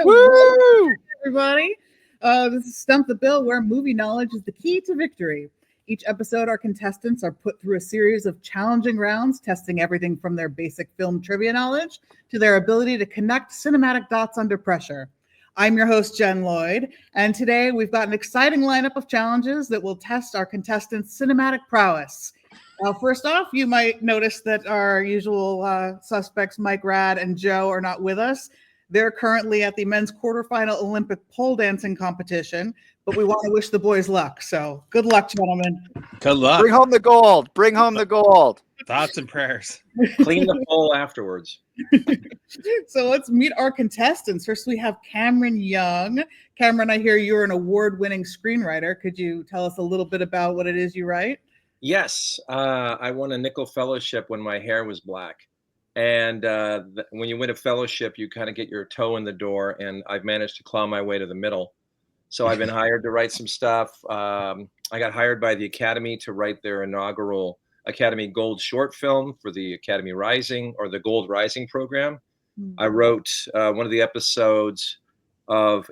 Woo! Everybody. This is Stump the Bill, where movie knowledge is the key to victory. Each episode, our contestants are put through a series of challenging rounds, testing everything from their basic film trivia knowledge to their ability to connect cinematic dots under pressure. I'm your host, Jen Lloyd, and today we've got an exciting lineup of challenges that will test our contestants' cinematic prowess. First off, you might notice that our usual suspects, Mike Rad and Joe, are not with us. They're currently at the men's quarterfinal Olympic pole dancing competition, but we want to wish the boys luck. So good luck, gentlemen. Good luck. Bring home the gold. Bring home the gold. Thoughts and prayers. Clean the pole afterwards. So let's meet our contestants. First, we have Cameron Young. Cameron, I hear you're an award-winning screenwriter. Could you tell us a little bit about what it is you write? Yes, I won a Nicholl Fellowship when my hair was black. And when you win a fellowship, you kind of get your toe in the door, and I've managed to claw my way to the middle. So I've been hired to write some stuff. I got hired by the Academy to write their inaugural Academy Gold short film for the Academy Rising, or the Gold Rising program. I wrote one of the episodes of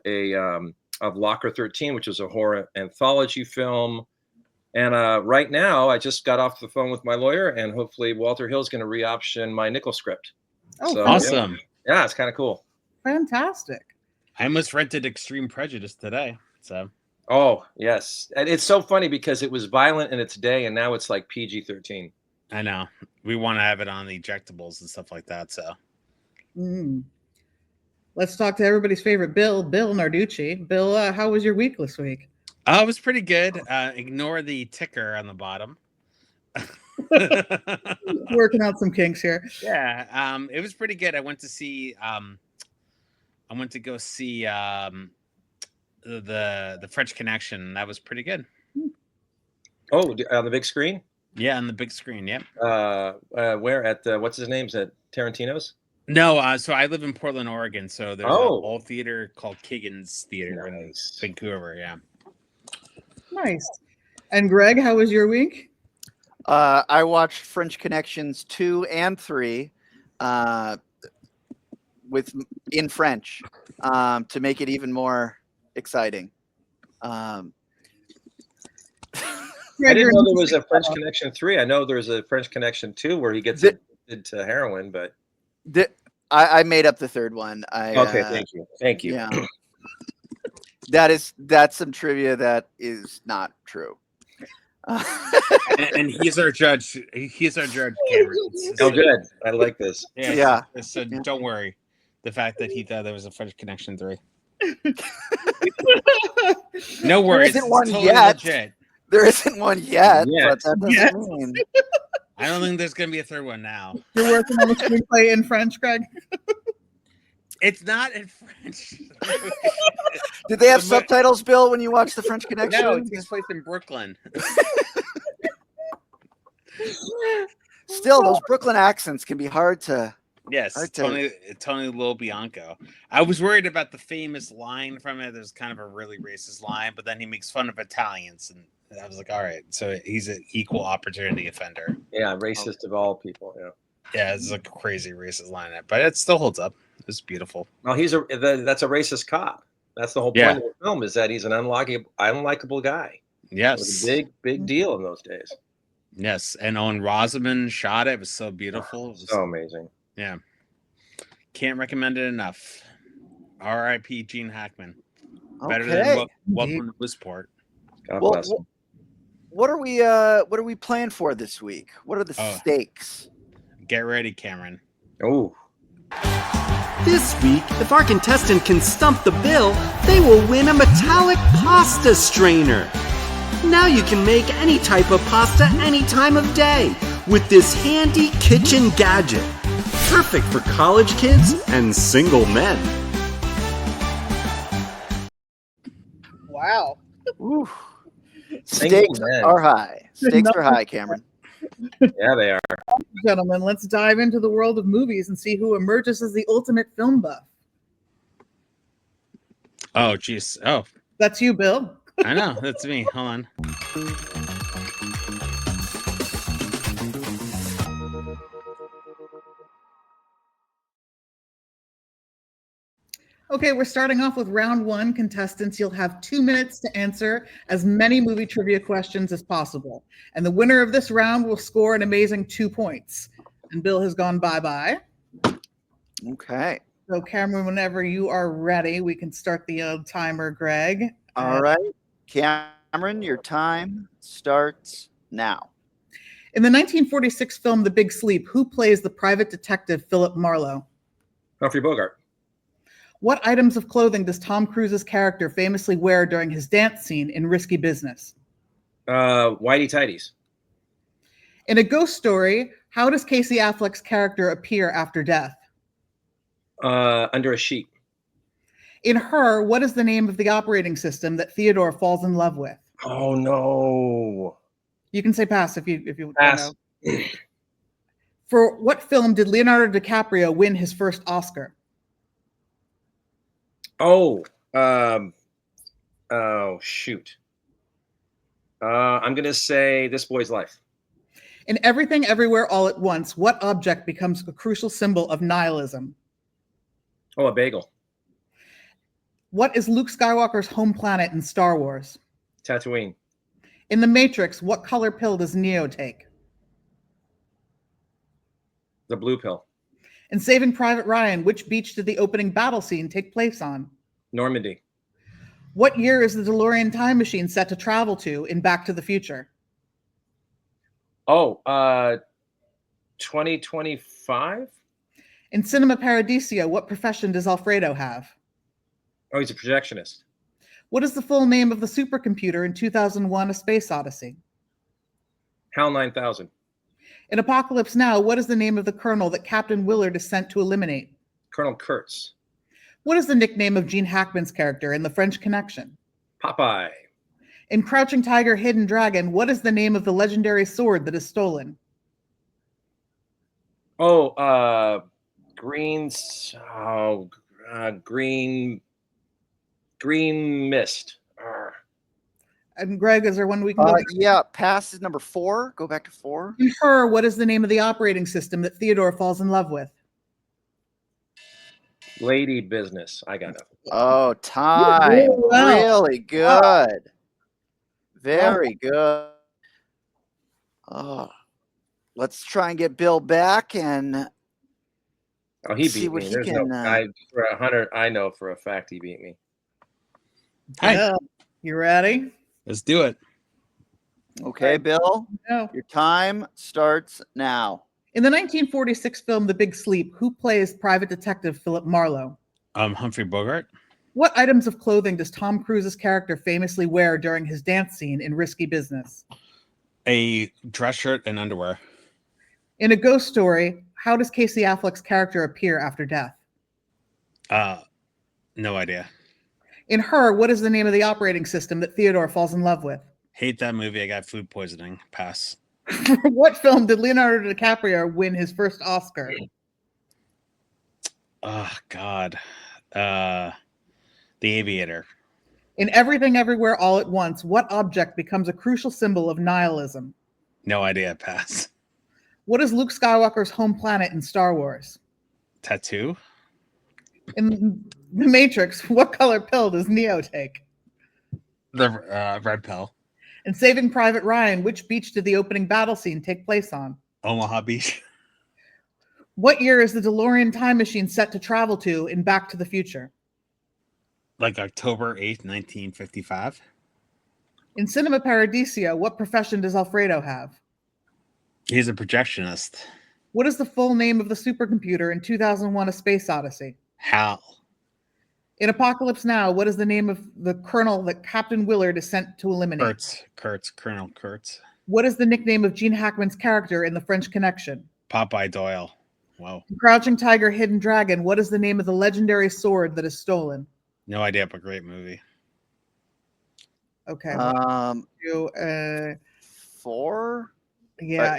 Locker 13, which is a horror anthology film. And right now, I just got off the phone with my lawyer, and hopefully Walter Hill's going to re-option my Nicholl script. Oh, So, awesome. Yeah, it's kind of cool. Fantastic. I almost rented Extreme Prejudice today. So. Oh, yes. And it's so funny because it was violent in its day, and now it's like PG-13. I know. We want to have it on the ejectables and stuff like that. So. Let's talk to everybody's favorite Bill Narducci. Bill, how was your week this week? It was pretty good. Ignore the ticker on the bottom. Working out some kinks here. Yeah, it was pretty good. I went to go see the French Connection. That was pretty good. Oh, on the big screen? Yeah, on the big screen. Yep. Where at what's his name's at Tarantino's? No, so I live in Portland, Oregon. So there's an old theater called Kagan's Theater in Vancouver. Yeah. Nice. And Greg, how was your week? I watched French Connections 2 and 3 in French to make it even more exciting. I didn't know there was a French Connection 3. I know there's a French Connection 2 where he gets addicted to heroin, but I made up the third one. Okay, thank you. Yeah. That's some trivia that is not true. and he's our judge. He's our judge, Cameron. Oh, good. I like this. Yeah. So don't worry. The fact that he thought there was a French Connection 3. No worries. There isn't one totally yet. Legit. There isn't one yet. But that doesn't mean. I don't think there's going to be a third one now. You're working on the screenplay in French, Greg? It's not in French. Did they have subtitles, Bill, when you watch the French Connection? No, it takes place in Brooklyn. Still, those Brooklyn accents can be hard to... Yes, Tony LoBianco. I was worried about the famous line from it. There's kind of a really racist line, but then he makes fun of Italians, and I was like, all right, so he's an equal opportunity offender. Yeah, racist of all people. Yeah, it's a crazy racist line, but it still holds up. It's beautiful. Well, that's a racist cop. That's the whole point of the film, is that he's an unlikable guy. Yes, it was a big deal in those days. Yes, and Owen Rosamund shot it. It was so beautiful. It was so amazing. Yeah, can't recommend it enough. R.I.P. Gene Hackman. Better than Welcome to Blisport. God bless him. What are we playing for this week? What are the stakes? Get ready, Cameron. Oh. This week, if our contestant can stump the bill, they will win a metallic pasta strainer. Now you can make any type of pasta any time of day with this handy kitchen gadget. Perfect for college kids and single men. Wow. Ooh. Stakes are high. Stakes are high, Cameron. Yeah, they are. Gentlemen, let's dive into the world of movies and see who emerges as the ultimate film buff. Oh, geez. Oh. That's you, Bill. I know. That's me. Hold on. Okay, we're starting off with round one. Contestants, you'll have 2 minutes to answer as many movie trivia questions as possible. And the winner of this round will score an amazing 2 points. And Bill has gone bye-bye. Okay. So Cameron, whenever you are ready, we can start the timer, Greg. All right. Cameron, your time starts now. In the 1946 film The Big Sleep, who plays the private detective Philip Marlowe? Humphrey Bogart. What items of clothing does Tom Cruise's character famously wear during his dance scene in Risky Business? Whitey Tidies. In A Ghost Story, how does Casey Affleck's character appear after death? Under a sheet. In Her, what is the name of the operating system that Theodore falls in love with? Oh no. You can say pass if you Pass. don't know. For what film did Leonardo DiCaprio win his first Oscar? Oh, shoot. I'm going to say This Boy's Life. In Everything Everywhere All at Once, what object becomes a crucial symbol of nihilism? Oh, a bagel. What is Luke Skywalker's home planet in Star Wars? Tatooine. In The Matrix, what color pill does Neo take? The blue pill. In Saving Private Ryan, which beach did the opening battle scene take place on? Normandy. What year is the DeLorean time machine set to travel to in Back to the Future? Oh, 2025? In Cinema Paradiso, what profession does Alfredo have? Oh, he's a projectionist. What is the full name of the supercomputer in 2001: A Space Odyssey? HAL 9000. In Apocalypse Now, what is the name of the colonel that Captain Willard is sent to eliminate? Colonel Kurtz. What is the nickname of Gene Hackman's character in The French Connection? Popeye. In Crouching Tiger, Hidden Dragon, what is the name of the legendary sword that is stolen? Oh, green mist. Arr. And Greg, is there one we can go back to? Yeah, pass is number 4. Go back to 4. In Her, what is the name of the operating system that Theodore falls in love with? Lady business. I got nothing. Oh, time. Wow. Really good. Very good. Oh, let's try and get Bill back and Oh, he see beat what me. he There's can. no, for 100, I know for a fact he beat me. Hi. Yeah. You ready? Let's do it. Okay, Bill, No. your time starts now. In the 1946 film The Big Sleep, who plays private detective Philip Marlowe? Humphrey Bogart. What items of clothing does Tom Cruise's character famously wear during his dance scene in Risky Business? A dress shirt and underwear. In A Ghost Story, how does Casey Affleck's character appear after death? No idea. In Her, what is the name of the operating system that Theodore falls in love with? Hate that movie. I got food poisoning. Pass. For what film did Leonardo DiCaprio win his first Oscar? Oh God. The Aviator. In Everything Everywhere All at Once, what object becomes a crucial symbol of nihilism? No idea. Pass. What is Luke Skywalker's home planet in Star Wars? Tattoo. In The Matrix, what color pill does Neo take? The red pill. In Saving Private Ryan, which beach did the opening battle scene take place on? Omaha Beach. What year is the DeLorean time machine set to travel to in Back to the Future? Like October 8th, 1955. In Cinema Paradiso, what profession does Alfredo have? He's a projectionist. What is the full name of the supercomputer in 2001: A Space Odyssey? Hal. In Apocalypse Now, what is the name of the colonel that Captain Willard is sent to eliminate? Colonel Kurtz. What is the nickname of Gene Hackman's character in The French Connection? Popeye Doyle. Wow. In Crouching Tiger, Hidden Dragon, what is the name of the legendary sword that is stolen? No idea, but great movie. Okay. 4. Yeah.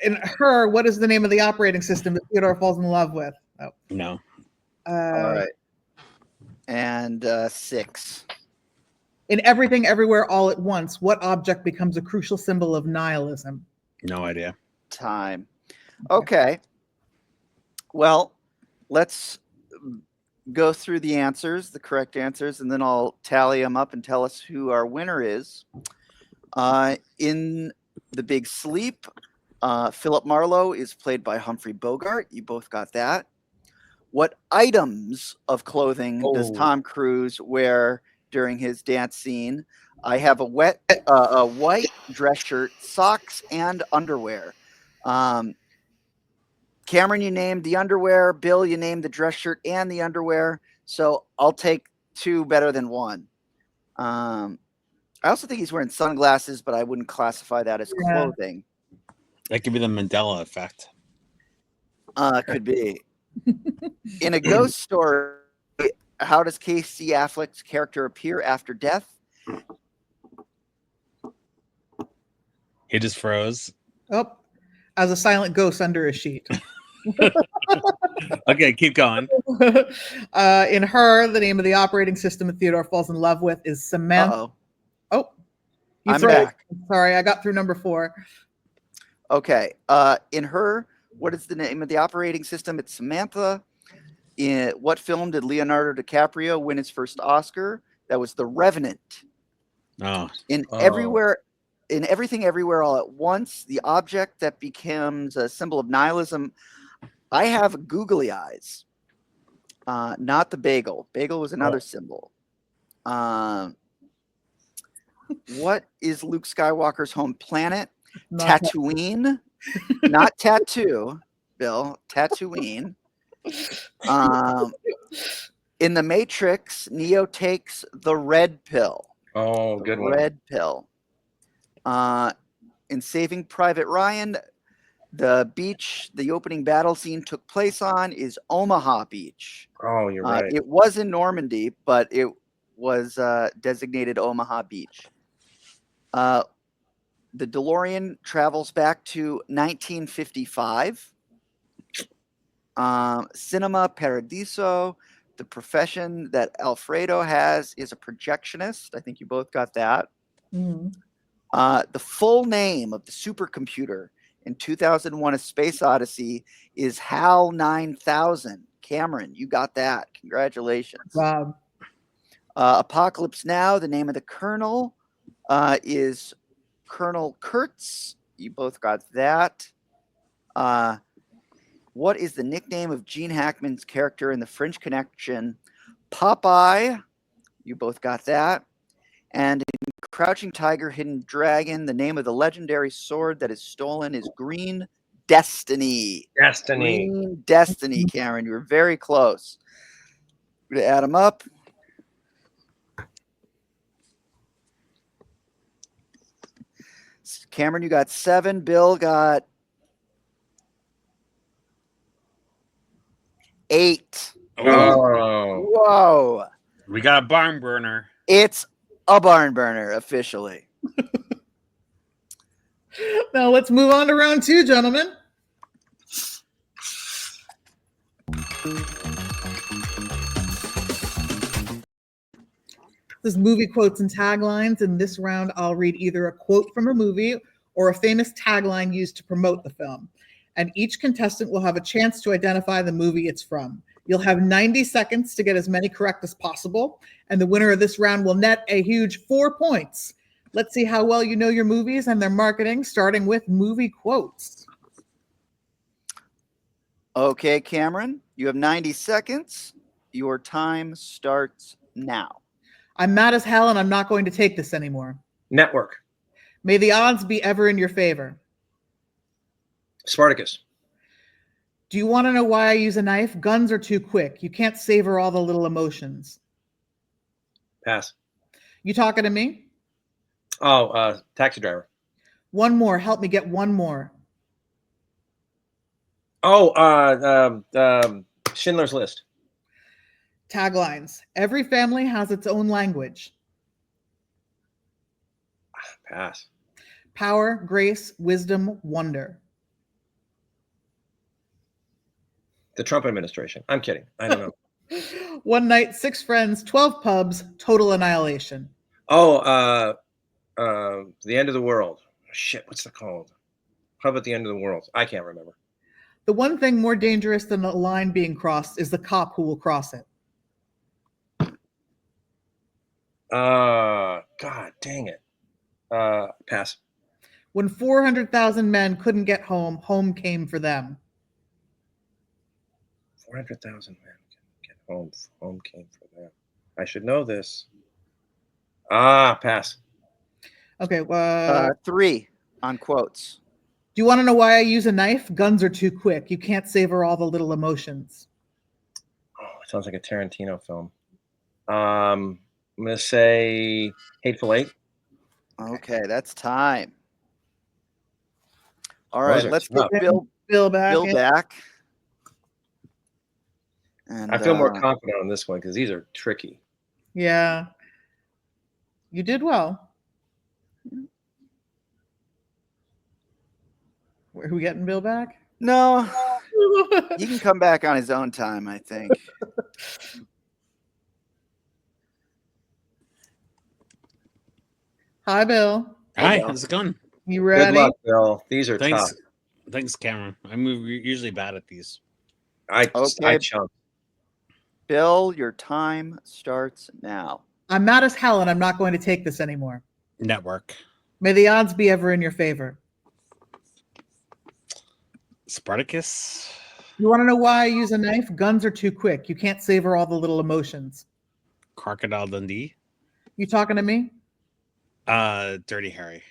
In Her, what is the name of the operating system that Theodore falls in love with? Oh. No. All right. And 6. In Everything Everywhere All at Once, what object becomes a crucial symbol of nihilism? No idea. Time. Okay. Well, let's go through the answers, the correct answers, and then I'll tally them up and tell us who our winner is. In The Big Sleep, Philip Marlowe is played by Humphrey Bogart. You both got that. What items of clothing does Tom Cruise wear during his dance scene? I have a white dress shirt, socks, and underwear. Cameron, you named the underwear. Bill, you named the dress shirt and the underwear. So I'll take 2 better than 1. I also think he's wearing sunglasses, but I wouldn't classify that as clothing. That could be the Mandela effect. Could be. In A Ghost Story, how does Casey Affleck's character appear after death? He just froze. Oh, as a silent ghost under a sheet. Okay, keep going. In Her, the name of the operating system that Theodore falls in love with is Samantha. Uh-oh. Oh, I'm back. Sorry, I got through number 4. Okay. In Her, what is the name of the operating system? It's Samantha. In what film did Leonardo DiCaprio win his first Oscar? That was The Revenant. In Everything Everywhere All at Once, the object that becomes a symbol of nihilism. I have googly eyes, not the bagel. Bagel was another symbol. What is Luke Skywalker's home planet? Tatooine. Not tattoo, Bill. Tatooine. In The Matrix, Neo takes the red pill. Oh, good one. Red pill. In Saving Private Ryan, the beach the opening battle scene took place on is Omaha Beach. Oh, you're right. It was in Normandy, but it was designated Omaha Beach. The DeLorean travels back to 1955. Cinema Paradiso, the profession that Alfredo has is a projectionist. I think you both got that. Mm-hmm. The full name of the supercomputer in 2001: A Space Odyssey is HAL 9000. Cameron, you got that. Congratulations. Wow. Apocalypse Now, the name of the colonel is Colonel Kurtz. You both got that. What is the nickname of Gene Hackman's character in The French Connection? Popeye. You both got that. And in Crouching Tiger, Hidden Dragon, the name of the legendary sword that is stolen is Green Destiny. Green Destiny, Cameron. You were very close. We're going to add them up. Cameron, you got 7. Bill got 8. Oh. Whoa. We got a barn burner. It's a barn burner, officially. Now let's move on to round 2, gentlemen. This is movie quotes and taglines. In this round, I'll read either a quote from a movie or a famous tagline used to promote the film. And each contestant will have a chance to identify the movie it's from. You'll have 90 seconds to get as many correct as possible. And the winner of this round will net a huge 4 points. Let's see how well you know your movies and their marketing, starting with movie quotes. Okay, Cameron, you have 90 seconds. Your time starts now. I'm mad as hell and I'm not going to take this anymore. Network. May the odds be ever in your favor. Spartacus. Do you want to know why I use a knife? Guns are too quick. You can't savor all the little emotions. Pass. You talking to me? Oh, Taxi Driver. One more. Help me get one more. Oh, Schindler's List. Taglines. Every family has its own language. Pass. Power, grace, wisdom, wonder. The Trump administration. I'm kidding. I don't know. One night, 6 friends, 12 pubs, total annihilation. Oh, The End of the World. Shit, what's it called? How about The End of the World? I can't remember. The one thing more dangerous than a line being crossed is the cop who will cross it. God dang it. Pass. When 400,000 men couldn't get home, home came for them. 400,000 men get home. Home came for them. I should know this. Pass. Okay. Do 3 on quotes. you want to know why I use a knife? Guns are too quick. You can't savor all the little emotions. Oh, it sounds like a Tarantino film. I'm going to say Hateful Eight. Okay, that's time. All Those right, are let's tough. get Bill back. Bill in. back. And I feel more confident on this one because these are tricky. Yeah. You did well. Are we getting Bill back? No, he can come back on his own time, I think. Hi, Bill. Hi, Bill. how's it going? You ready? Good luck, Bill. These are Thanks. tough. Thanks, Cameron. I'm usually bad at these. I Okay. chump. Bill, your time starts now. I'm mad as hell and I'm not going to take this anymore. Network. May the odds be ever in your favor. Spartacus. You want to know why I use a knife? Guns are too quick. You can't savor all the little emotions. Crocodile Dundee. You talking to me? Dirty Harry.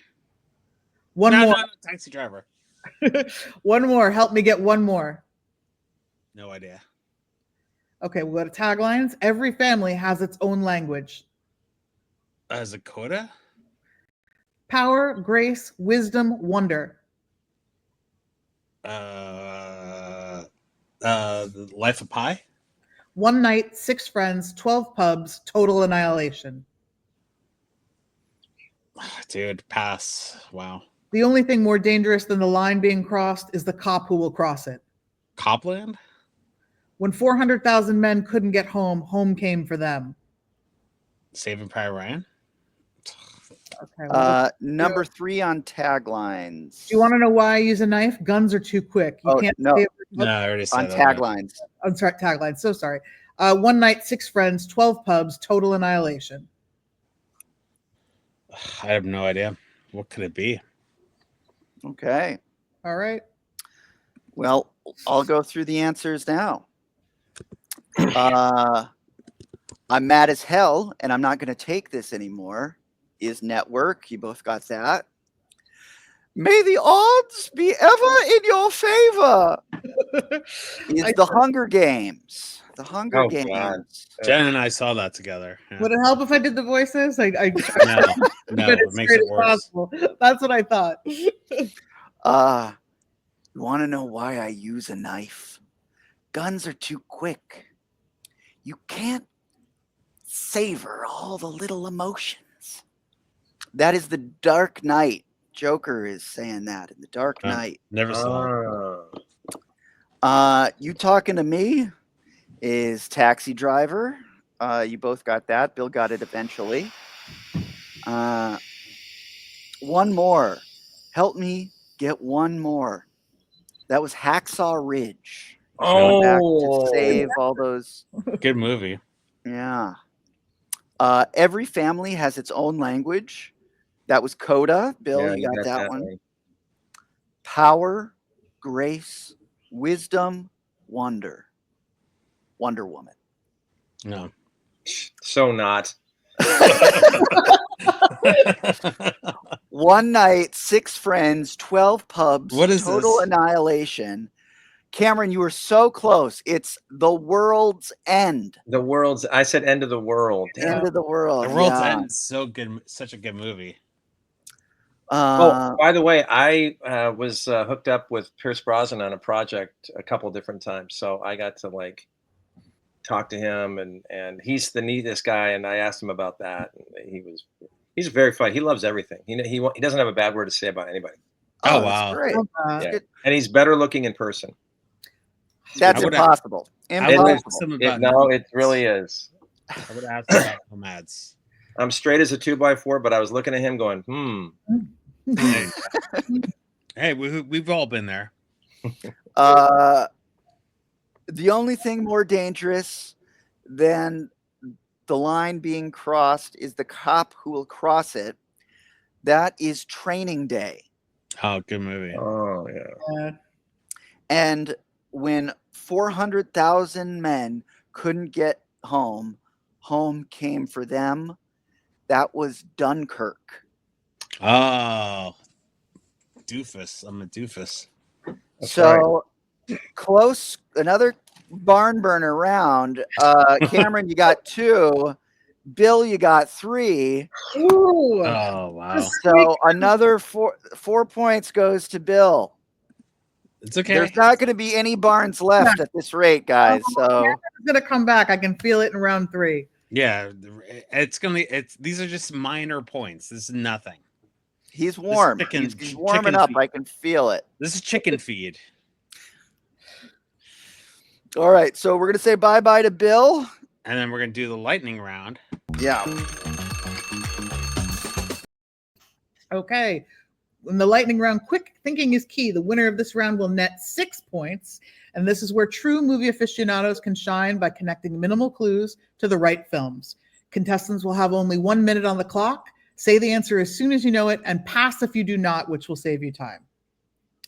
One No, more. no, Taxi Driver. One more. Help me get one more. No idea. Okay, we'll go to taglines. Every family has its own language. Zakota. Power, grace, wisdom, wonder. The Life of Pi. One night, 6 friends, 12 pubs, total annihilation. Dude, pass. Wow. The only thing more dangerous than the line being crossed is the cop who will cross it. Copland. When 400,000 men couldn't get home, home came for them. Saving Private Ryan. Okay. Number 3 on taglines. Do you want to know why I use a knife? Guns are too quick. You can't no. say it. No, I already said On that. taglines. I'm sorry, tagline. So sorry. One night, 6 friends, 12 pubs, total annihilation. I have no idea. What could it be? Okay. All right. Well, I'll go through the answers now. I'm mad as hell, and I'm not going to take this anymore. Is network. You both got that. May the odds be ever in your favor. Is the Hunger Games. The Hunger Games. God. Jen and I saw that together. Yeah. Would it help if I did the voices? No, But it makes it worse. possible. That's what I thought. You want to know why I use a knife? Guns are too quick. You can't savor all the little emotions. That is the Dark Knight. Joker is saying that in the Dark Knight. Never saw it. You talking to me is Taxi Driver. You both got that. Bill got it eventually. One more. Help me get one more. That was Hacksaw Ridge. Going back to save all those. Good movie. Yeah. Every family has its own language. That was Coda. Bill, Yeah, you got that one. right. Power, grace, wisdom, wonder. Wonder Woman. No. So not. One night, 6 friends, 12 pubs, What is total this? annihilation. Cameron, you were so close. It's The World's End. The world's. I said end of the world. Damn. End of the world. The World's yeah. End is so good. Such a good movie. Oh, by the way, I was hooked up with Pierce Brosnan on a project a couple different times, so I got to like talk to him, and he's the neatest guy. And I asked him about that, and he's very funny. He loves everything. He doesn't have a bad word to say about anybody. Oh, that's wow. great. Yeah. And he's better looking in person. That's I would've- impossible. I would Impossible. ask him about No, it really is. I would ask him about nomads. I'm straight as a 2x4, but I was looking at him going, Hey, we've all been there. The only thing more dangerous than the line being crossed is the cop who will cross it. That is Training Day. Oh, good movie. Oh yeah. And when 400,000 men couldn't get home, home came for them. That was Dunkirk. Oh, doofus. I'm a doofus. That's So close, another barn burner round. Cameron, you got 2. Bill, you got 3. Ooh. Oh, wow. So another 4 points goes to Bill. It's okay. There's not going to be any barns left at this rate, guys. So Cameron's gonna come back. I can feel it in round 3. Yeah, these are just minor points. This is nothing. he's warm. chicken- He's warming chicken up. feet. I can feel it. This is chicken feed. All right. So we're going to say bye-bye to Bill. And then we're gonna do the lightning round. Yeah. Okay. In the lightning round, quick thinking is key. The winner of this round will net 6 points. And this is where true movie aficionados can shine by connecting minimal clues to the right films. Contestants will have only 1 minute on the clock. Say the answer as soon as you know it and pass if you do not, which will save you time.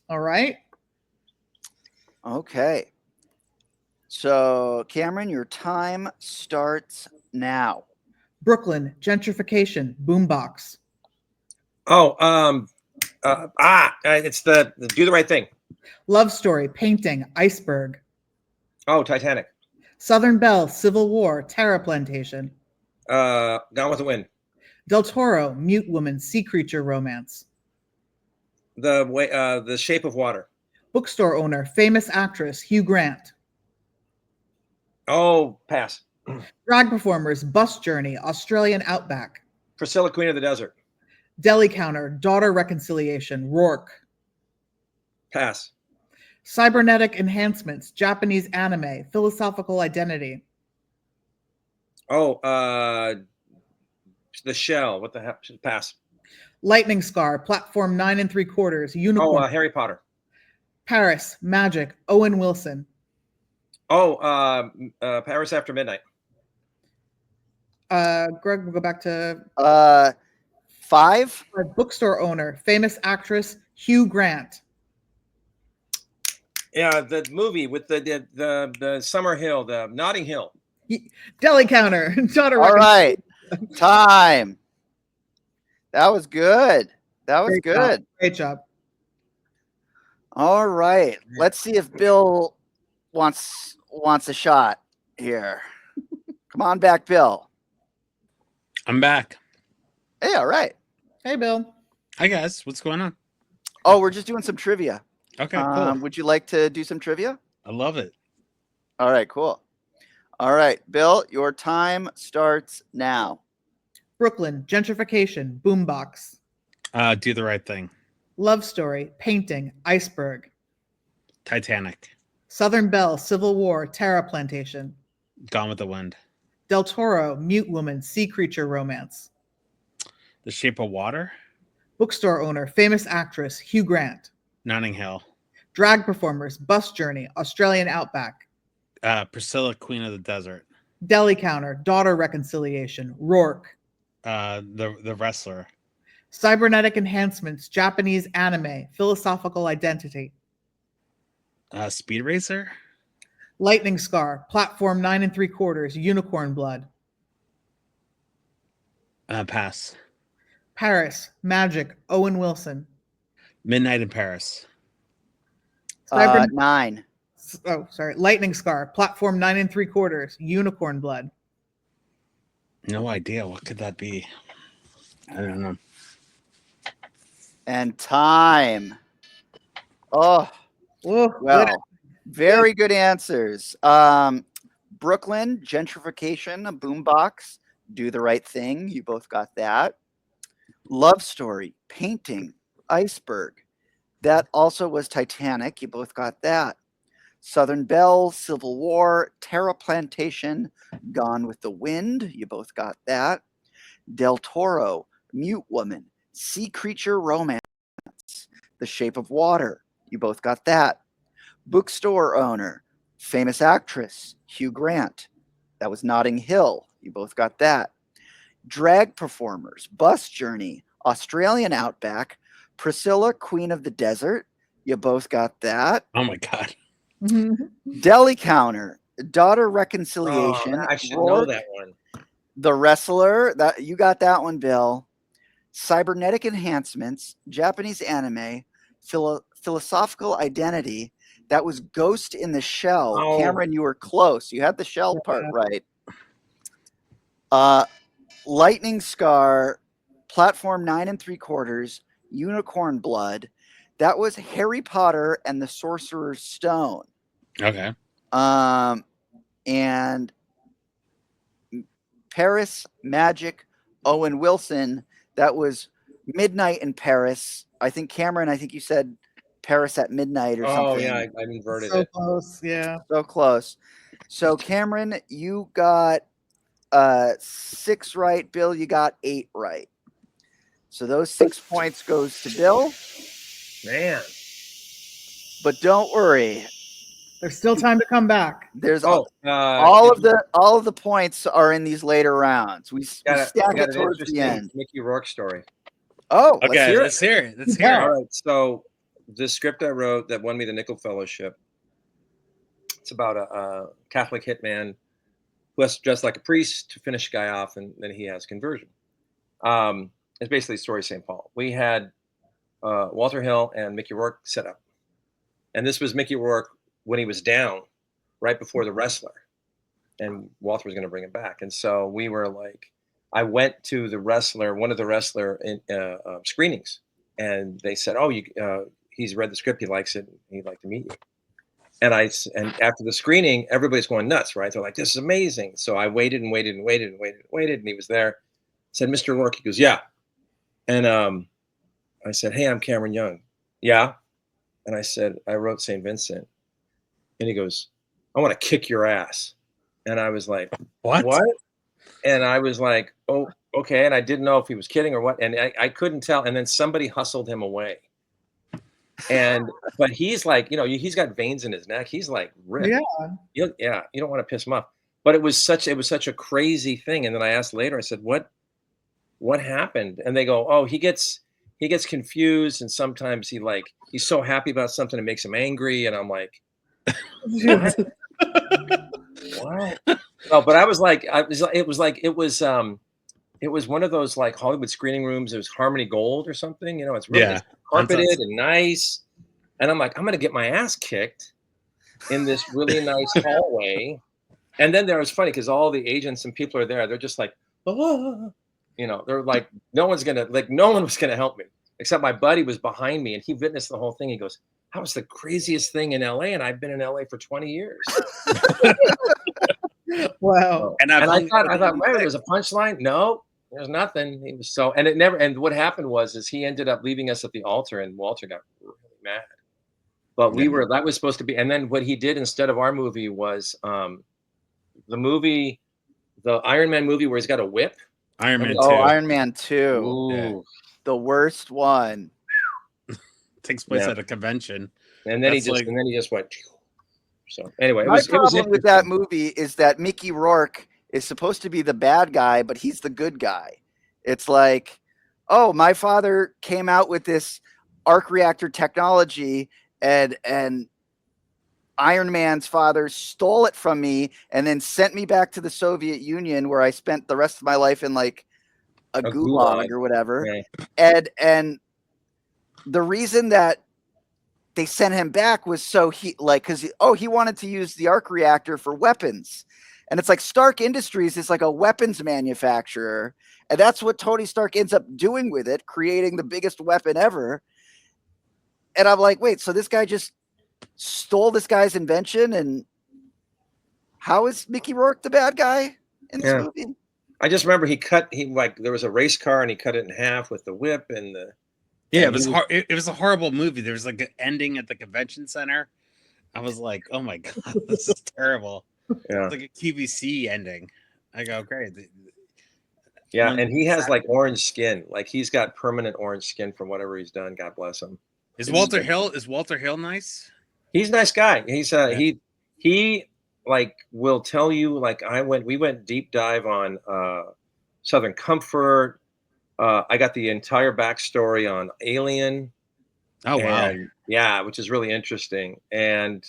All right. Okay. So, Cameron, your time starts now. Brooklyn, gentrification, boombox. It's the Do the Right Thing. Love story, painting, iceberg. Oh, Titanic. Southern Belle, Civil War, Terra Plantation. Gone with the Wind. Del Toro, mute woman, sea creature romance. The Shape of Water. Bookstore owner, famous actress, Hugh Grant. Oh, pass. Drag performers, bus journey, Australian outback. Priscilla, Queen of the Desert. Deli counter, daughter reconciliation, Rourke. Pass. Cybernetic enhancements, Japanese anime, philosophical identity. Oh, The Shell. What the heck? Pass. Lightning scar, platform 9 3/4, unicorn. Oh, Harry Potter. Paris, magic, Owen Wilson. Oh, Paris After Midnight. Greg, we'll go back to 5. bookstore owner, famous actress, Hugh Grant. Yeah, the movie with the Summer Hill, the Notting Hill. Deli counter, daughter All reconciliation. right. Time. That was good. That was Great job. good. Great job. All right. Let's see if Bill wants a shot here. Come on back, Bill. I'm back. Hey, all right. Hey, Bill. Hi guys, what's going on? Oh, we're just doing some trivia. Okay, cool. Would you like to do some trivia? I love it. All right, cool. All right, Bill, your time starts now. Brooklyn, gentrification, boombox. Do the right thing. Love story, painting, iceberg. Titanic. Southern Belle, Civil War, Terra Plantation. Gone with the Wind. Del Toro, mute woman, sea creature romance. The Shape of Water. Bookstore owner, famous actress, Hugh Grant. Notting Hill. Drag performers, bus journey, Australian outback. Priscilla, Queen of the Desert. Deli counter, daughter reconciliation, Rourke. The Wrestler. Cybernetic enhancements, Japanese anime, philosophical identity. Speed Racer. Lightning scar, platform 9 3/4, unicorn blood. Pass. Paris, magic, Owen Wilson. Midnight in Paris. 9. Oh, sorry. Lightning scar, platform 9 3/4, unicorn blood. No idea. What could that be? I don't know. And time. Oh, Oh, well, good. very good answers. Brooklyn, gentrification, a boombox, do the right thing. You both got that. Love story, painting, iceberg. That also was Titanic. You both got that. Southern Belle, Civil War, Terra Plantation, Gone with the Wind. You both got that. Del Toro, Mute Woman, Sea Creature Romance, The Shape of Water. You both got that. Bookstore owner, famous actress, Hugh Grant. That was Notting Hill. You both got that. Drag performers, Bus Journey, Australian Outback, Priscilla, Queen of the Desert. You both got that. Oh my God. Deli Counter, Daughter Reconciliation. I should Rourke, know that one. The Wrestler. That you got that one, Bill. Cybernetic Enhancements, Japanese Anime, Philosophical Identity. That was Ghost in the Shell. Oh. Cameron, you were close. You had the shell part right. Lightning Scar, Platform 9 3/4, Unicorn Blood. That was Harry Potter and the Sorcerer's Stone. Okay. And Paris Magic, Owen Wilson. That was Midnight in Paris. I think Cameron, you said Paris at Midnight or something. Oh yeah, I inverted So it. close. Yeah. So close. So Cameron, you got 6 right. Bill, you got 8 right. So those 6 points goes to Bill. Man. But don't worry. There's still time to come back. There's all of the points are in these later rounds. We stack it towards the end. Mickey Rourke story. Oh, Okay, let's hear it. Let's hear All it. right, so the script I wrote that won me the Nicholl Fellowship. It's about a Catholic hitman who has to dress like a priest to finish a guy off, and then he has conversion. It's basically Story of St. Paul. We had Walter Hill and Mickey Rourke set up, and this was Mickey Rourke when he was down, right before The Wrestler, and Walter was going to bring him back. And so we were like, I went to The Wrestler, one of The Wrestler screenings, and they said, "Oh, he's read the script, he likes it, he'd like to meet you." And after the screening, everybody's going nuts, right? They're like, "This is amazing." So I waited and waited and waited and waited and waited, and he was there. Said, "Mr. Rourke," he goes, "Yeah." And I said, "Hey, I'm Cameron Young." "Yeah." And I said, "I wrote St. Vincent." And he goes, "I want to kick your ass." And I was like, What? And I was like, "Oh, okay." And I didn't know if he was kidding or what. And I couldn't tell. And then somebody hustled him away. But he's like, he's got veins in his neck. He's like ripped. Yeah. You don't want to piss him off. But it was such a crazy thing. And then I asked later, I said, what happened? And they go, "Oh, he gets confused. And sometimes he's so happy about something, it makes him angry." And I'm like, what? No, but I was like, it was one of those like Hollywood screening rooms. It was Harmony Gold or something, it's really it's carpeted and nice. And I'm like, I'm gonna get my ass kicked in this really nice hallway. And then there was funny because all the agents and people are there. They're just like, "Oh," they're like, no one was gonna help me except my buddy was behind me, and he witnessed the whole thing. He goes, "That was the craziest thing in LA, and I've been in LA for 20 years." Wow. And I thought, wait, there's a punchline? No, there's nothing. He was and what happened is he ended up leaving us at the altar, and Walter got really mad. But that was supposed to be, and then what he did instead of our movie was the Iron Man movie where he's got a whip. Iron Man 2. Oh, Iron Man 2. Ooh. The worst one. Takes place at a convention. And then he just went. So anyway, my problem with that movie is that Mickey Rourke is supposed to be the bad guy, but he's the good guy. It's like, oh, my father came out with this arc reactor technology, and Iron Man's father stole it from me and then sent me back to the Soviet Union, where I spent the rest of my life in like a gulag or whatever. Okay. And the reason that they sent him back was so he wanted to use the arc reactor for weapons. And it's like Stark Industries is like a weapons manufacturer. And that's what Tony Stark ends up doing with it, creating the biggest weapon ever. And I'm like, wait, so this guy just stole this guy's invention? And how is Mickey Rourke the bad guy in this movie? I just remember there was a race car and he cut it in half with the whip and the. Yeah, it was a horrible movie. There was like an ending at the convention center. I was like, oh my God, this is terrible. Yeah. It's like a QVC ending. I go, great. Yeah, and he has like orange skin. Like he's got permanent orange skin from whatever he's done. God bless him. Is Walter Hill nice? He's a nice guy. He's he like will tell you, like we went deep dive on Southern Comfort. I got the entire backstory on Alien. Oh wow. And yeah, which is really interesting. And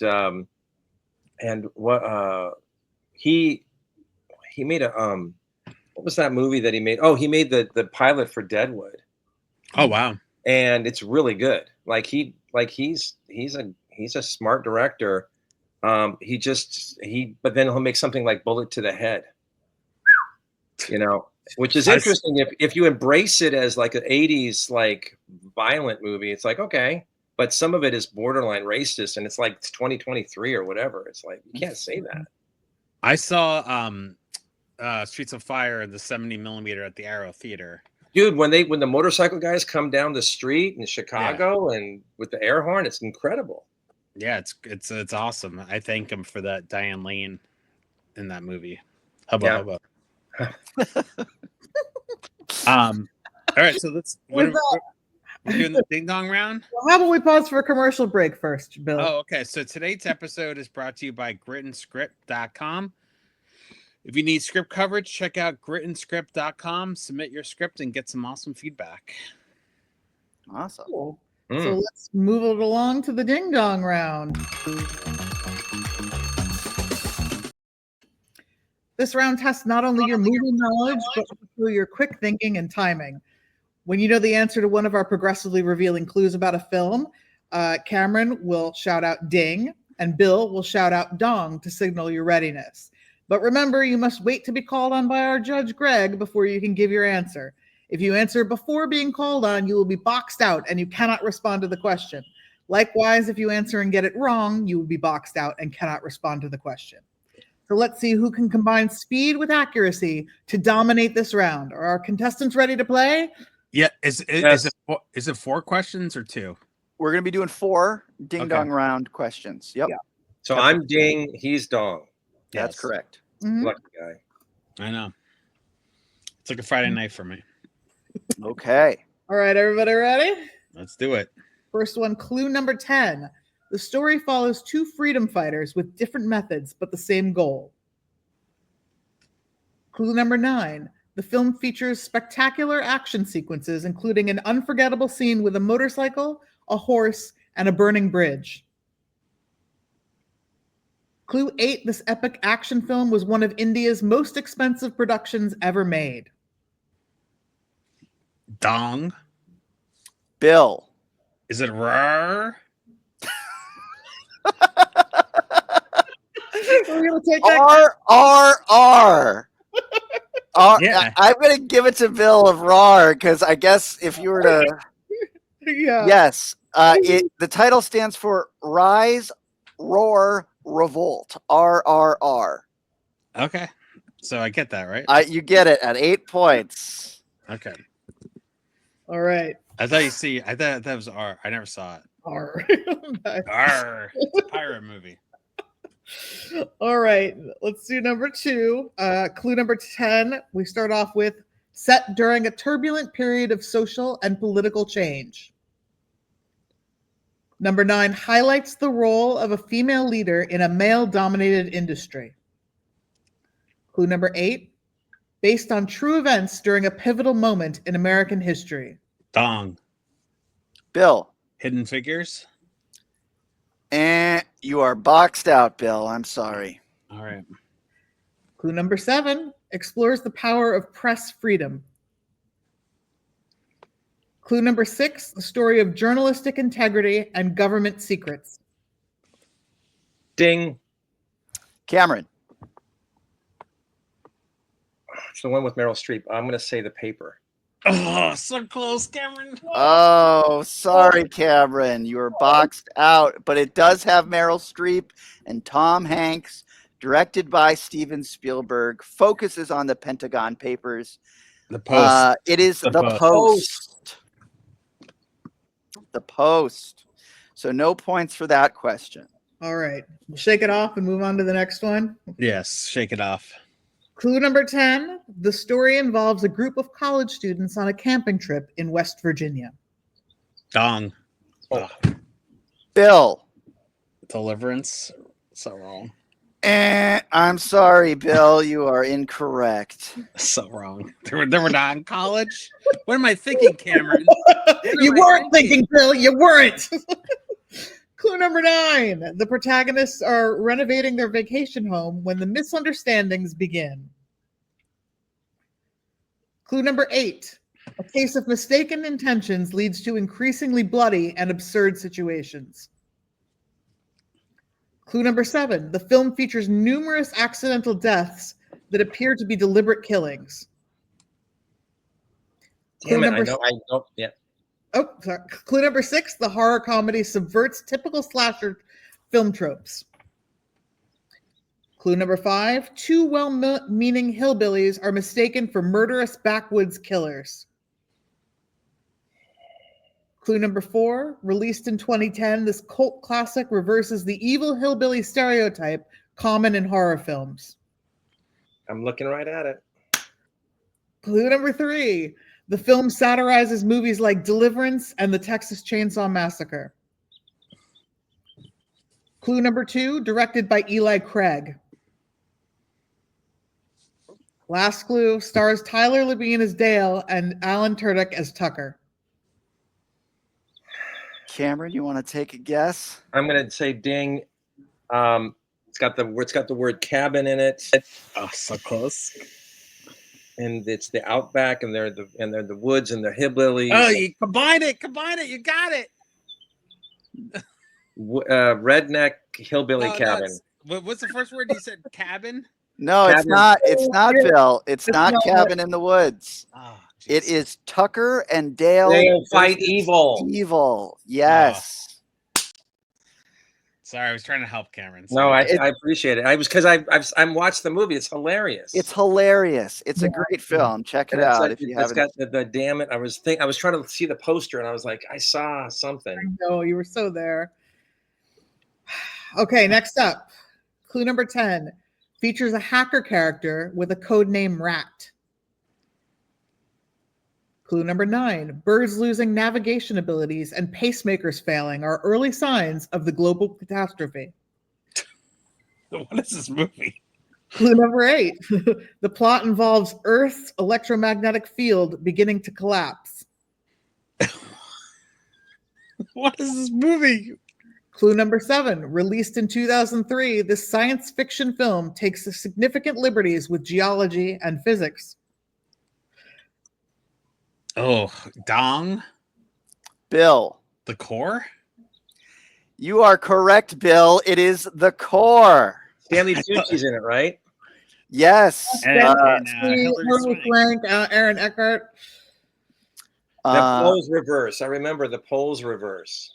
what he made a what was that movie that he made? Oh, he made the pilot for Deadwood. Oh wow. And it's really good. He's a smart director. But then he'll make something like Bullet to the Head. You know, which is interesting if you embrace it as like an 80s like violent movie. It's like, okay, but some of it is borderline racist, and it's like 2023 or whatever. It's like you can't say that. I saw Streets of Fire in the 70mm at the Arrow Theater. Dude, when the motorcycle guys come down the street in Chicago and with the air horn, it's incredible. Yeah, it's awesome. I thank him for that. Diane Lane in that movie. Hubba. All right, so we're doing the ding dong round. Well, how about we pause for a commercial break first, Bill? Oh, okay. So today's episode is brought to you by gritandscript.com. If you need script coverage, check out gritandscript.com. Submit your script and get some awesome feedback. Awesome. Cool. So let's move it along to the ding dong round. This round tests not only your movie knowledge, but also your quick thinking and timing. When you know the answer to one of our progressively revealing clues about a film, Cameron will shout out ding, and Bill will shout out dong to signal your readiness. But remember, you must wait to be called on by our judge, Greg, before you can give your answer. If you answer before being called on, you will be boxed out and you cannot respond to the question. Likewise, if you answer and get it wrong, you will be boxed out and cannot respond to the question. So let's see who can combine speed with accuracy to dominate this round. Are our contestants ready to play? Yeah. Is it 4 questions or 2? We're going to be doing 4 ding-dong round questions. Yep. Yeah. So I'm ding, he's dong. That's correct. Mhm. Lucky guy. I know. It's like a Friday night for me. Okay. All right, everybody ready? Let's do it. First one, clue number 10. The story follows 2 freedom fighters with different methods, but the same goal. Clue number 9. The film features spectacular action sequences, including an unforgettable scene with a motorcycle, a horse, and a burning bridge. Clue 8. This epic action film was one of India's most expensive productions ever made. Dong. Bill. Is it rar? We're gonna take that. R. Yeah. I'm going to give it to Bill of RAR because I guess if you were to... Yeah. Yes. The title stands for Rise, Roar, Revolt. RRR. Okay. So I get that, right? You get it at 8 points. Okay. All right. I thought that was R. I never saw it. R. R. It's a pirate movie. All right. Let's do number 2. Clue number 10. We start off with set during a turbulent period of social and political change. Number 9 highlights the role of a female leader in a male-dominated industry. Clue number 8, based on true events during a pivotal moment in American history. Dong. Bill. Hidden Figures. And you are boxed out, Bill. I'm sorry. All right. Clue number 7 explores the power of press freedom. Clue number 6, the story of journalistic integrity and government secrets. Ding. Cameron. It's the one with Meryl Streep. I'm going to say The Paper. Oh, so close, Cameron. Oh, sorry, Cameron. You were boxed out, but it does have Meryl Streep and Tom Hanks, directed by Steven Spielberg, focuses on the Pentagon Papers. The Post. It is The The Post. The Post. So no points for that question. All right. We'll shake it off and move on to the next one. Yes, shake it off. Clue number 10. The story involves a group of college students on a camping trip in West Virginia. Dong. Oh. Bill. Deliverance. So wrong. I'm sorry, Bill. You are incorrect. So wrong. They were not in college. What am I thinking, Cameron? You weren't thinking, Bill. You weren't. Clue number 9. The protagonists are renovating their vacation home when the misunderstandings begin. Clue number 8. A case of mistaken intentions leads to increasingly bloody and absurd situations. Clue number 7. The film features numerous accidental deaths that appear to be deliberate killings. Damn it, I know. Yeah. Oh, sorry. Clue number 6. The horror comedy subverts typical slasher film tropes. Clue number 5. 2 well-meaning hillbillies are mistaken for murderous backwoods killers. Clue number 4. Released in 2010, this cult classic reverses the evil hillbilly stereotype common in horror films. I'm looking right at it. Clue number 3. The film satirizes movies like Deliverance and the Texas Chainsaw Massacre. Clue number 2. Directed by Eli Craig. Last clue. Stars Tyler Labine as Dale and Alan Tudyk as Tucker. Cameron, you want to take a guess? I'm gonna say ding. It's got the word cabin in it. Oh, so close. And it's the outback, and they're the woods, and they're hillbillies. Oh, you combine it. You got it. Redneck hillbilly cabin. What's the first word you said? Cabin. No, Cabin. it's not. It's not, Bill. It's not Cabin in the Woods. Oh, It is Tucker and Dale. They fight evil. Evil. Yes. Sorry, I was trying to help Cameron. No, I appreciate it. I was because I've watched the movie. It's hilarious. It's hilarious. It's a great film. Check it out if you haven't. It's got the damn it. I was trying to see the poster, and I was like, I saw something. No, you were so there. Okay, next up. Clue number 10. Features a hacker character with a code name Rat. Clue number 9. Birds losing navigation abilities and pacemakers failing are early signs of the global catastrophe. What is this movie? Clue number 8. The plot involves Earth's electromagnetic field beginning to collapse. What is this movie? Clue number 7. Released in 2003, this science fiction film takes significant liberties with geology and physics. Oh, Dong? Bill. The Core? You are correct, Bill. It is The Core. Stanley Tucci's in it, right? Yes. Hilary Swank, Aaron Eckhart. The poles reverse. I remember the poles reverse.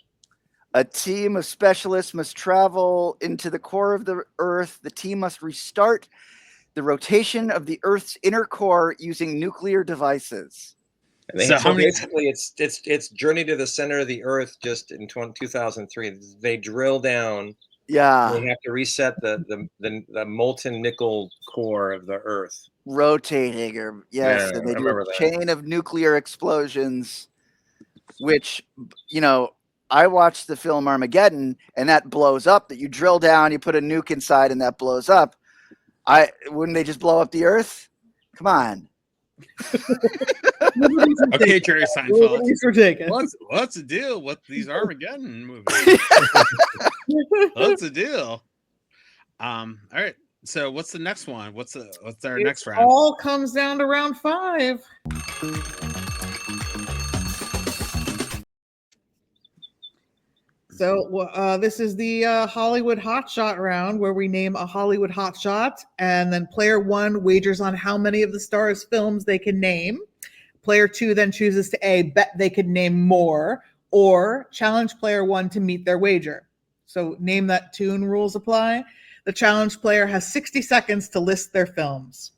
A team of specialists must travel into the core of the Earth. The team must restart the rotation of the Earth's inner core using nuclear devices. So basically, it's Journey to the Center of the Earth. Just in 2003, they drill down. Yeah, they have to reset the molten nickel core of the Earth. Rotating, or yes, and they do a chain of nuclear explosions. Which, I watched the film Armageddon, and that blows up. That you drill down, you put a nuke inside, and that blows up. Wouldn't they just blow up the Earth? Come on. Okay, Jerry Seinfeld. What's the deal with these Armageddon movies? What's the deal? All right. So what's the next one? What's our next round? All comes down to round 5. So this is the Hollywood Hotshot round, where we name a Hollywood hotshot, and then player 1 wagers on how many of the stars' films they can name. Player 2 then chooses to A, bet they could name more, or challenge player 1 to meet their wager. So name that tune rules apply. The challenged player has 60 seconds to list their films.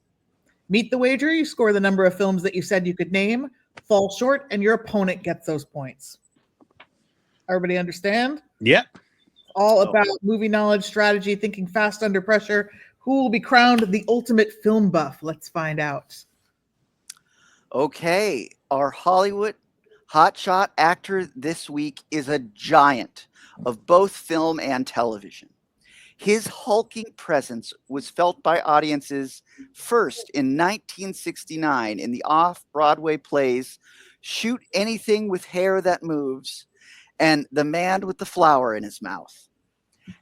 Meet the wager, you score the number of films that you said you could name. Fall short, and your opponent gets those points. Everybody understand? Yep. All about movie knowledge, strategy, thinking fast under pressure. Who will be crowned the ultimate film buff? Let's find out. Okay, our Hollywood hotshot actor this week is a giant of both film and television. His hulking presence was felt by audiences first in 1969 in the off-Broadway plays Shoot Anything with Hair That Moves and The Man with the Flower in His Mouth.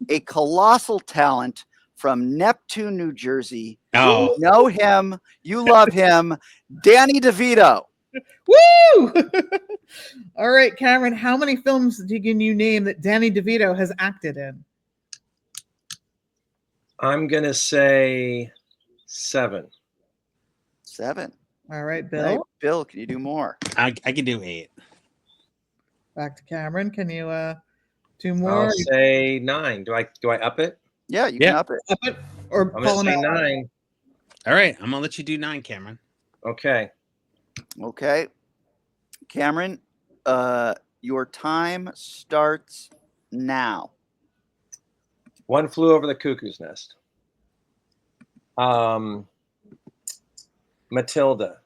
A colossal talent from Neptune, New Jersey. Oh, You know him, you love him, Danny DeVito. Woo! All right, Cameron, how many films can you name that Danny DeVito has acted in? I'm going to say 7. 7. All right, Bill. Hey, Bill, can you do more? I can do 8. Back to Cameron. Can you do more? I'll say 9. Do I up it? Yeah, you Yeah. can up it. Up it or I'm call going him to say out? 9. All right, I'm gonna let you do 9, Cameron. Okay. Okay. Cameron, your time starts now. One Flew Over the Cuckoo's Nest. Matilda.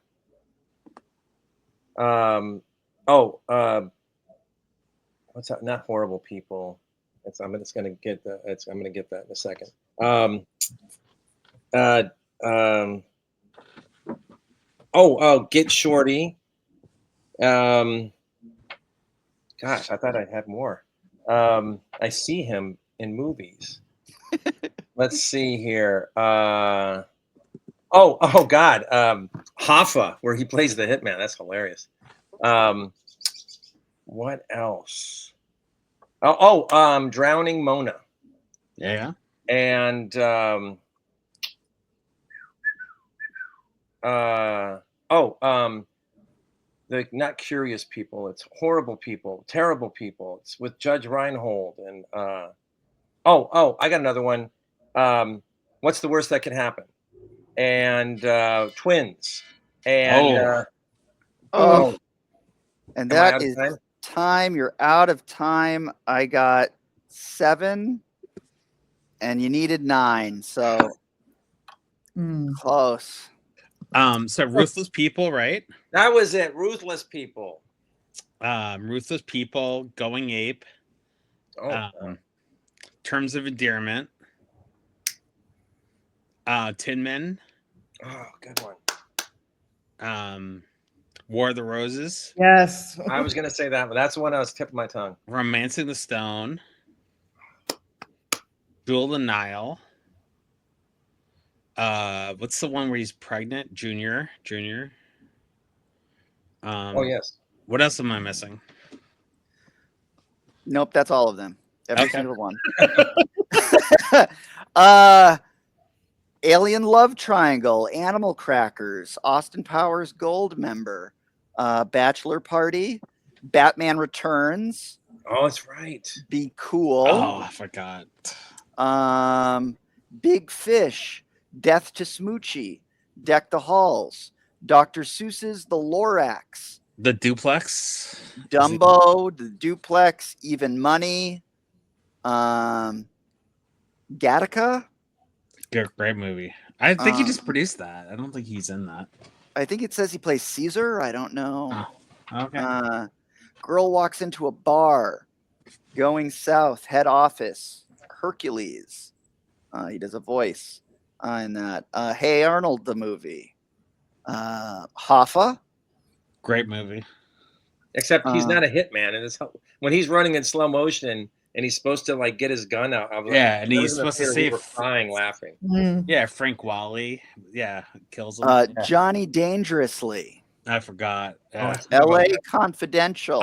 What's that? Not Horrible People. I'm just gonna get that. I'm gonna get that in a second. Get Shorty. Gosh, I thought I'd have more. I see him in movies. Let's see here. God. Hoffa, where he plays the hitman. That's hilarious. What else? Drowning Mona. Yeah. And the Not Curious People. It's Horrible People, Terrible People. It's with Judge Reinhold. And I got another one. What's the Worst That Can Happen? And Twins. And and am I that out of is time? time. You're out of time. I got 7, and you needed 9, so close. So Ruthless People, right? That was it. Ruthless People. Ruthless People, Going Ape. Terms of Endearment. Tin Men. Oh, good one. War of the Roses. Yes. I was gonna say that, but that's the one I was tipping my tongue. Romancing the Stone. Jewel of the Nile. What's the one where he's pregnant? Junior. Yes. What else am I missing? Nope, that's all of them. Every Okay. single one. Alien Love Triangle, Animal Crackers, Austin Powers Gold Member, Bachelor Party, Batman Returns, Oh, that's right. Be Cool, Oh, I forgot. Big Fish, Death to Smoochie, Deck the Halls, Dr. Seuss's The Lorax, The Duplex. Dumbo, The Duplex, Even Money, Gattaca. Great movie. I think he just produced that. I don't think he's in that. I think it says he plays Caesar. I don't know. Oh, okay. Girl Walks Into a Bar, Going South, Head Office, Hercules. He does a voice in that. Hey Arnold, the movie. Hoffa. Great movie. Except he's not a hitman, and when he's running in slow motion and he's supposed to like get his gun out. Yeah, and he's supposed to save. We were crying, laughing. Yeah, Frank Wally. Yeah, kills him. Johnny Dangerously. I forgot. L.A. Confidential.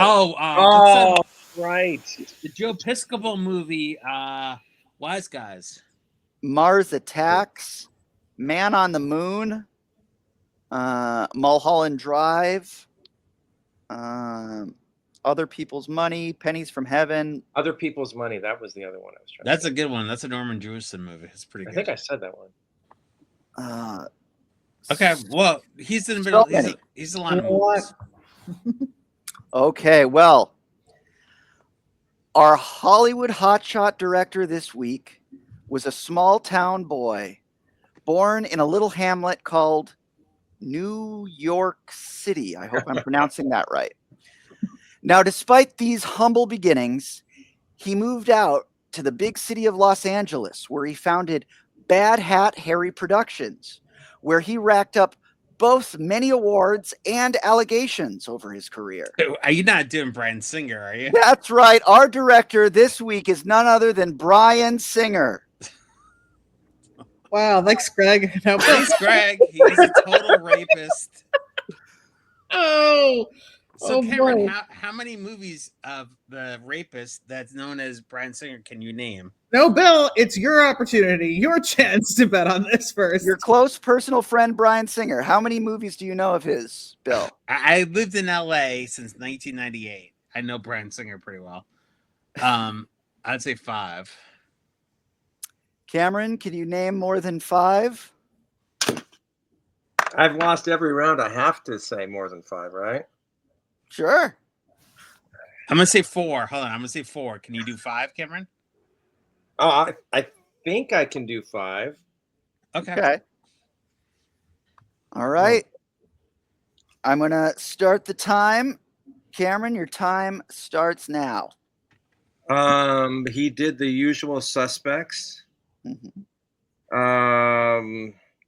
Right. The Joe Piscopo movie. Wise Guys. Mars Attacks. Man on the Moon. Mulholland Drive. Other People's Money, Pennies from Heaven. Other People's Money. That was the other one I was trying. That's a good one. That's a Norman Jewison movie. It's pretty good. I think I said that one. Okay, well, he's in the middle. He's a lot of movies. Okay, well, our Hollywood hotshot director this week was a small town boy born in a little hamlet called New York City. I hope I'm pronouncing that right. Now, despite these humble beginnings, he moved out to the big city of Los Angeles, where he founded Bad Hat Harry Productions, where he racked up both many awards and allegations over his career. Are you not doing Bryan Singer, are you? That's right. Our director this week is none other than Bryan Singer. Wow, thanks, Greg. No, Thanks, Greg. He's a total rapist. Oh, So, oh, Cameron, boy. how many movies of the rapist that's known as Bryan Singer can you name? No, Bill, it's your opportunity, your chance to bet on this first. Your close personal friend, Bryan Singer. How many movies do you know of his, Bill? I lived in LA since 1998. I know Bryan Singer pretty well. I'd say 5. Cameron, can you name more than 5? I've lost every round. I have to say more than 5, right? Sure. I'm gonna say 4. Hold on, I'm gonna say 4. Can you do 5, Cameron? Oh, I think I can do 5. Okay. All right. I'm going to start the time. Cameron, your time starts now. He did The Usual Suspects. Mhm.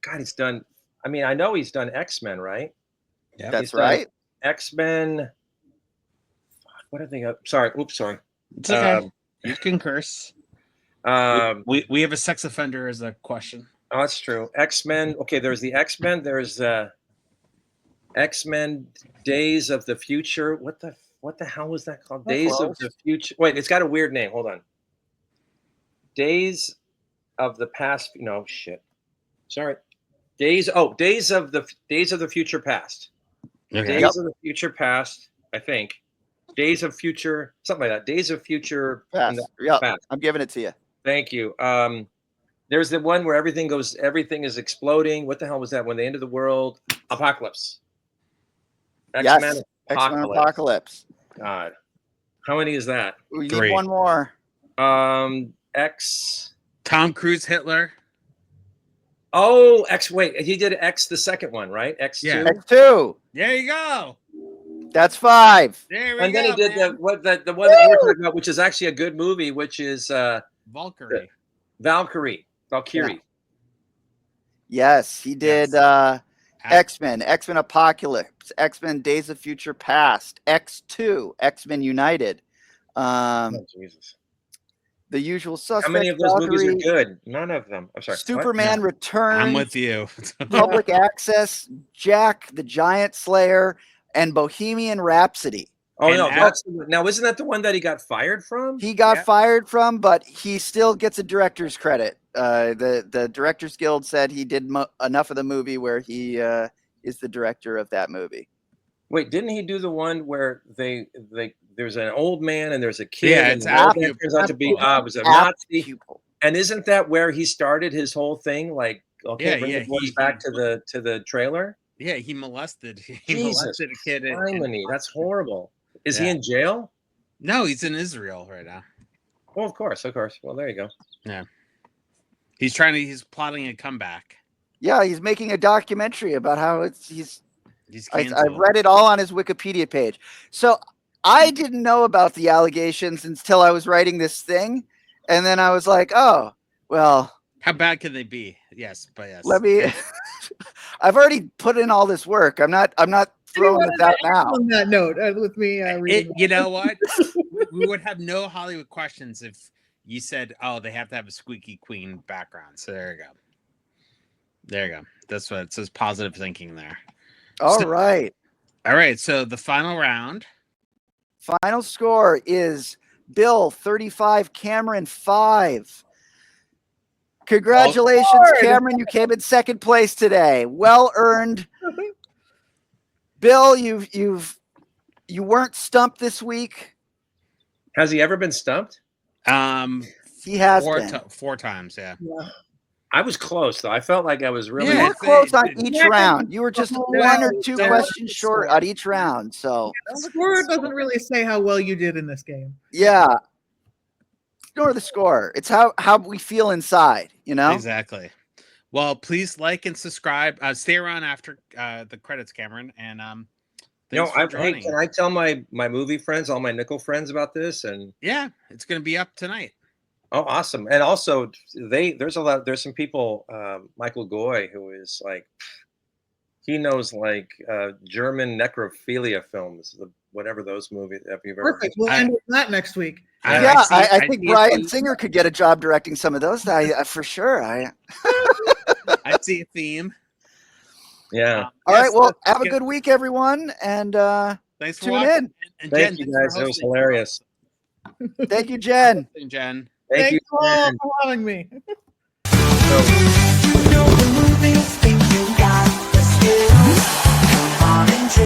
God, he's done. I mean, I know he's done X-Men, right? Yeah, That's done right. X-Men. What are they? Sorry. Oops. Sorry. it's okay. You can curse. We have a sex offender as a question. Oh, that's true. X-Men. Okay, there's the X-Men. There's X-Men Days of the Future. What the hell was that called? That's Days close. of the Future. Wait, it's got a weird name. Hold on. Days of the Past. No shit. Sorry. Days of the Future Past. Okay. Days of the Future Past. I think. Days of Future. Something like that. Days of Future Pass. Yep. Past. I'm giving it to you. Thank you. There's the one where everything is exploding. What the hell was that? When the end of the world, Apocalypse. Yes. X-Men Apocalypse. God, how many is that? We 3. need one more. X. Tom Cruise, Hitler. Oh, X. Wait, he did X, the second one, right? X2. Yeah. X2. There you go. That's 5. There we And go. then he did man. the one that you were talking about, which is actually a good movie, which is Valkyrie. Valkyrie. Yeah. Yes, he did X-Men Apocalypse, X-Men Days of Future Past, X2, X-Men United. Oh, Jesus. The Usual Suspects. How many of those movies are Valkyrie, good? None of them. I'm sorry. Superman Returns. I'm with you. Public Access, Jack the Giant Slayer, and Bohemian Rhapsody. Oh And no, now isn't that the one that he got fired from? He got fired from, but he still gets a director's credit. The Directors Guild said he did enough of the movie where he is the director of that movie. Wait, didn't he do the one where there's an old man and there's a kid? Yeah, and it's the old man Apple. turns out to be was a Nazi. Pupil. And isn't that where he started his whole thing? Like, okay, Yeah, bring yeah, the boys he- back to the trailer. Yeah, he molested. He Jesus molested a kid. Criminy, that's horrible. Is he Yeah. in jail? No, he's in Israel right now. Well, of course. Well, there you go. He's plotting a comeback. Yeah, he's making a documentary about how He's I canceled. read it all on his Wikipedia page. So I didn't know about the allegations until I was writing this thing. And then I was like, oh, well, How bad can they be? Yes, but yes. let me I've already put in all this work. I'm not throwing this out now. On that note, with me reading. You know what? We would have no Hollywood questions if you said, "Oh, they have to have a squeaky clean background." So there you go. There you go. That's what it says. Positive thinking there. All right. All right. So the final round. Final score is Bill 35, Cameron 5. Congratulations, Lord. Cameron. You came in second place today. Well earned. Bill, you weren't stumped this week. Has he ever been stumped? He has been. 4 times. Yeah. I was close though. I felt like I was really. You Yeah, were close on it's- each round. You were just one or two Yeah. questions short on each round. So The score doesn't really say how well you did in this game. yeah. Ignore the score. It's how we feel inside, you know? Exactly. Well, please like and subscribe. Stay around after the credits, Cameron. And thanks for Hey, joining. can I tell my movie friends, all my Nicholl friends about this? And Yeah, it's going to be up tonight. Oh, awesome! And also, there's some people. Michael Goy, who is like, he knows like German necrophilia films, whatever those movies. Have you ever? Perfect. We'll end with that next week. Yeah, I think see Brian a Singer could get a job directing some of those. For sure. I see a theme. Yeah. All right. Well, have a get- good week, everyone, and Thanks for tune watching. in. And Thank Jen, you thanks for guys. It was hosting. hilarious. Thank you, Jen. Jen. Thank Thanks you. all Jen. for having me. So,